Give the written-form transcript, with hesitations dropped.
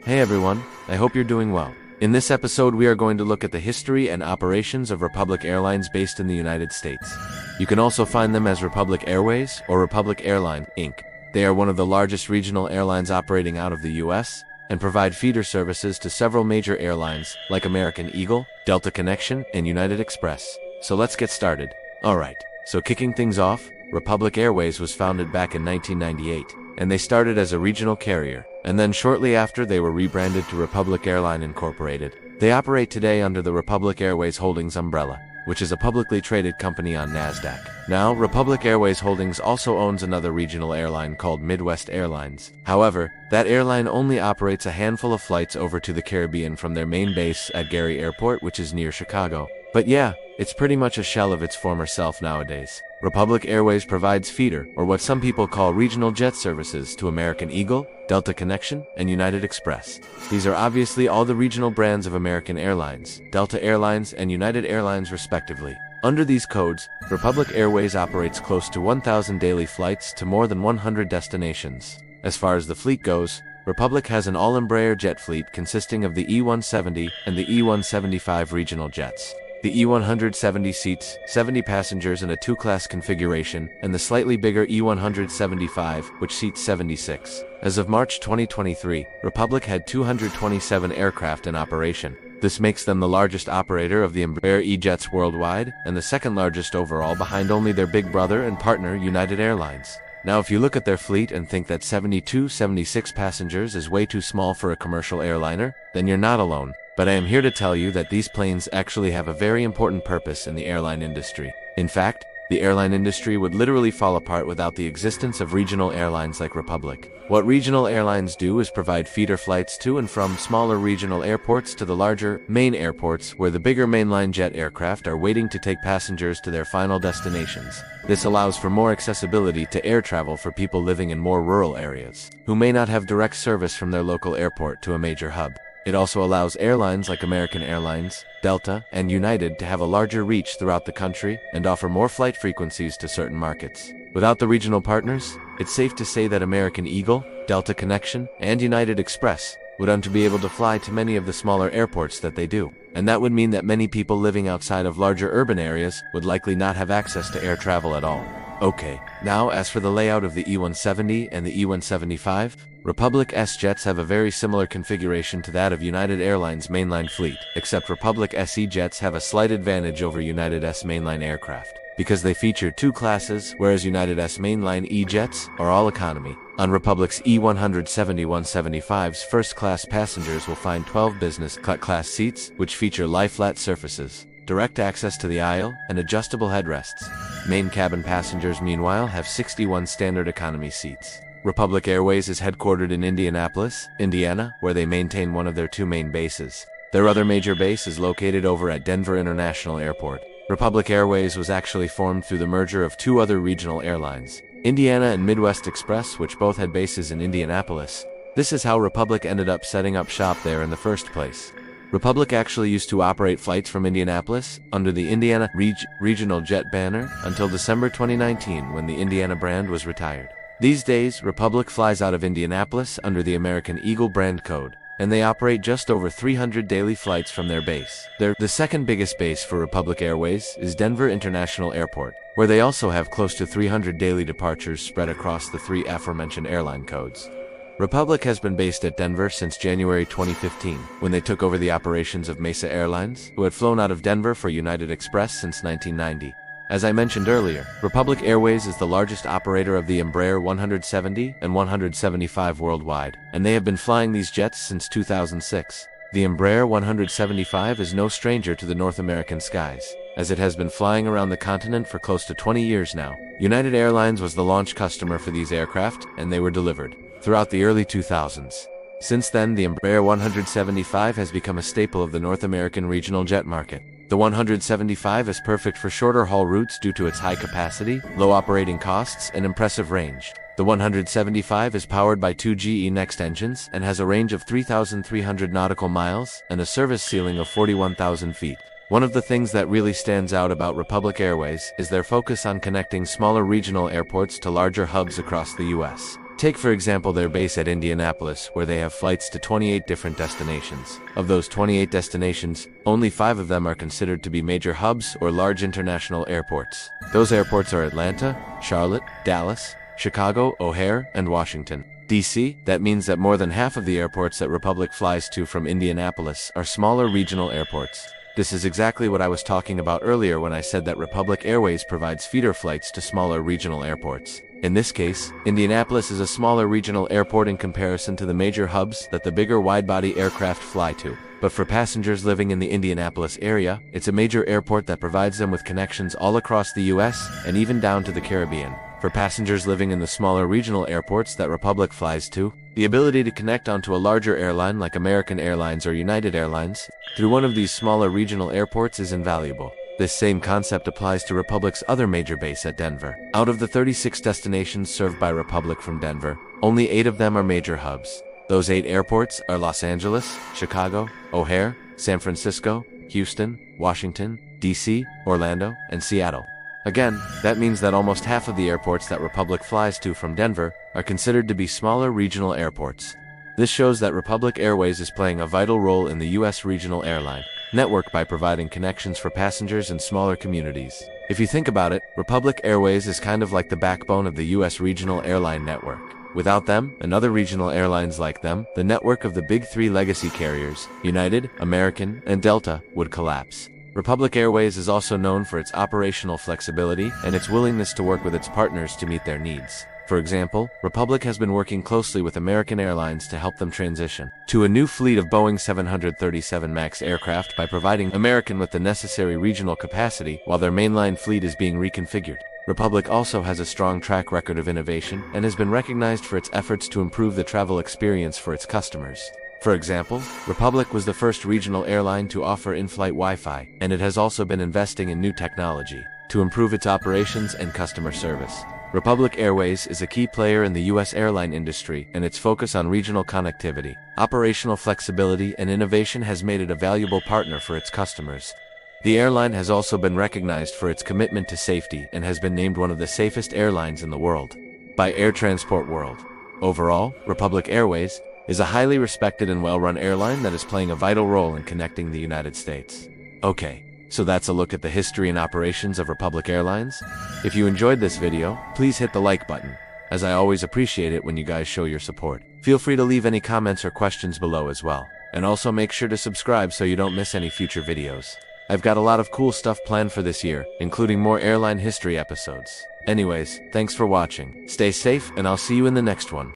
Hey everyone, I hope you're doing well. In this episode, we are going to look at the history and operations of Republic Airlines based in the United States. You can also find them as Republic Airways or Republic Airline, Inc. They are one of the largest regional airlines operating out of the US and provide feeder services to several major airlines like American Eagle, Delta Connection, and United Express. So let's get started. Alright, so kicking things off, Republic Airways was founded back in 1998, and they started as a regional carrier, and then shortly after they were rebranded to Republic Airline Incorporated. They operate today under the Republic Airways Holdings umbrella, which is a publicly traded company on NASDAQ. Now, Republic Airways Holdings also owns another regional airline called Midwest Airlines. However, that airline only operates a handful of flights over to the Caribbean from their main base at Gary Airport, which is near Chicago. But yeah, it's pretty much a shell of its former self nowadays. Republic Airways provides feeder, or what some people call regional jet services, to American Eagle, Delta Connection, and United Express. These are obviously all the regional brands of American Airlines, Delta Airlines, and United Airlines respectively. Under these codes, Republic Airways operates close to 1,000 daily flights to more than 100 destinations. As far as the fleet goes, Republic has an all-Embraer jet fleet consisting of the E-170 and the E-175 regional jets. The E-170 seats 70 passengers in a two-class configuration, and the slightly bigger E-175, which seats 76. As of March 2023, Republic had 227 aircraft in operation. This makes them the largest operator of the Embraer E-jets worldwide, and the second largest overall behind only their big brother and partner United Airlines. Now if you look at their fleet and think that 76 passengers is way too small for a commercial airliner, then you're not alone. But I am here to tell you that these planes actually have a very important purpose in the airline industry. In fact, the airline industry would literally fall apart without the existence of regional airlines like Republic. What regional airlines do is provide feeder flights to and from smaller regional airports to the larger, main airports where the bigger mainline jet aircraft are waiting to take passengers to their final destinations. This allows for more accessibility to air travel for people living in more rural areas, who may not have direct service from their local airport to a major hub. It also allows airlines like American Airlines, Delta, and United to have a larger reach throughout the country and offer more flight frequencies to certain markets. Without the regional partners, it's safe to say that American Eagle, Delta Connection, and United Express wouldn't be able to fly to many of the smaller airports that they do. And that would mean that many people living outside of larger urban areas would likely not have access to air travel at all. Okay, now as for the layout of the E-170 and the E-175, Republic S-jets have a very similar configuration to that of United Airlines' mainline fleet, except Republic SE jets have a slight advantage over United S mainline aircraft, because they feature two classes, whereas United S mainline E-jets are all economy. On Republic's E-170-175's first-class passengers will find 12 business class seats, which feature lie-flat surfaces, direct access to the aisle, and adjustable headrests. Main cabin passengers, meanwhile, have 61 standard economy seats. Republic Airways is headquartered in Indianapolis, Indiana, where they maintain one of their two main bases. Their other major base is located over at Denver International Airport. Republic Airways was actually formed through the merger of two other regional airlines, Indiana and Midwest Express, which both had bases in Indianapolis. This is how Republic ended up setting up shop there in the first place. Republic actually used to operate flights from Indianapolis under the Indiana Regional Jet banner until December 2019, when the Indiana brand was retired. These days, Republic flies out of Indianapolis under the American Eagle brand code, and they operate just over 300 daily flights from their base. The second biggest base for Republic Airways is Denver International Airport, where they also have close to 300 daily departures spread across the three aforementioned airline codes. Republic has been based at Denver since January 2015, when they took over the operations of Mesa Airlines, who had flown out of Denver for United Express since 1990. As I mentioned earlier, Republic Airways is the largest operator of the Embraer 170 and 175 worldwide, and they have been flying these jets since 2006. The Embraer 175 is no stranger to the North American skies, as it has been flying around the continent for close to 20 years now. United Airlines was the launch customer for these aircraft, and they were delivered throughout the early 2000s. Since then, the Embraer 175 has become a staple of the North American regional jet market. The 175 is perfect for shorter haul routes due to its high capacity, low operating costs, and impressive range. The 175 is powered by two GE Next engines and has a range of 3,300 nautical miles and a service ceiling of 41,000 feet. One of the things that really stands out about Republic Airways is their focus on connecting smaller regional airports to larger hubs across the US. Take for example their base at Indianapolis, where they have flights to 28 different destinations. Of those 28 destinations, only 5 of them are considered to be major hubs or large international airports. Those airports are Atlanta, Charlotte, Dallas, Chicago, O'Hare, and Washington, D.C. That means that more than half of the airports that Republic flies to from Indianapolis are smaller regional airports. This is exactly what I was talking about earlier when I said that Republic Airways provides feeder flights to smaller regional airports. In this case, Indianapolis is a smaller regional airport in comparison to the major hubs that the bigger wide-body aircraft fly to. But for passengers living in the Indianapolis area, it's a major airport that provides them with connections all across the US and even down to the Caribbean. For passengers living in the smaller regional airports that Republic flies to, the ability to connect onto a larger airline like American Airlines or United Airlines through one of these smaller regional airports is invaluable. This same concept applies to Republic's other major base at Denver. Out of the 36 destinations served by Republic from Denver, only 8 of them are major hubs. Those 8 airports are Los Angeles, Chicago, O'Hare, San Francisco, Houston, Washington, D.C., Orlando, and Seattle. Again, that means that almost half of the airports that Republic flies to from Denver are considered to be smaller regional airports. This shows that Republic Airways is playing a vital role in the U.S. regional airline network by providing connections for passengers in smaller communities. If you think about it, Republic Airways is kind of like the backbone of the U.S. regional airline network. Without them, and other regional airlines like them, the network of the big 3 legacy carriers, United, American, and Delta, would collapse. Republic Airways is also known for its operational flexibility and its willingness to work with its partners to meet their needs. For example, Republic has been working closely with American Airlines to help them transition to a new fleet of Boeing 737 MAX aircraft by providing American with the necessary regional capacity while their mainline fleet is being reconfigured. Republic also has a strong track record of innovation and has been recognized for its efforts to improve the travel experience for its customers. For example, Republic was the first regional airline to offer in-flight Wi-Fi, and it has also been investing in new technology to improve its operations and customer service. Republic Airways is a key player in the U.S. airline industry, and its focus on regional connectivity, operational flexibility, and innovation has made it a valuable partner for its customers. The airline has also been recognized for its commitment to safety and has been named one of the safest airlines in the world by Air Transport World. Overall, Republic Airways is a highly respected and well-run airline that is playing a vital role in connecting the United States. Okay, so that's a look at the history and operations of Republic Airlines. If you enjoyed this video, please hit the like button, as I always appreciate it when you guys show your support. Feel free to leave any comments or questions below as well. And also make sure to subscribe so you don't miss any future videos. I've got a lot of cool stuff planned for this year, including more airline history episodes. Anyways, thanks for watching. Stay safe, and I'll see you in the next one.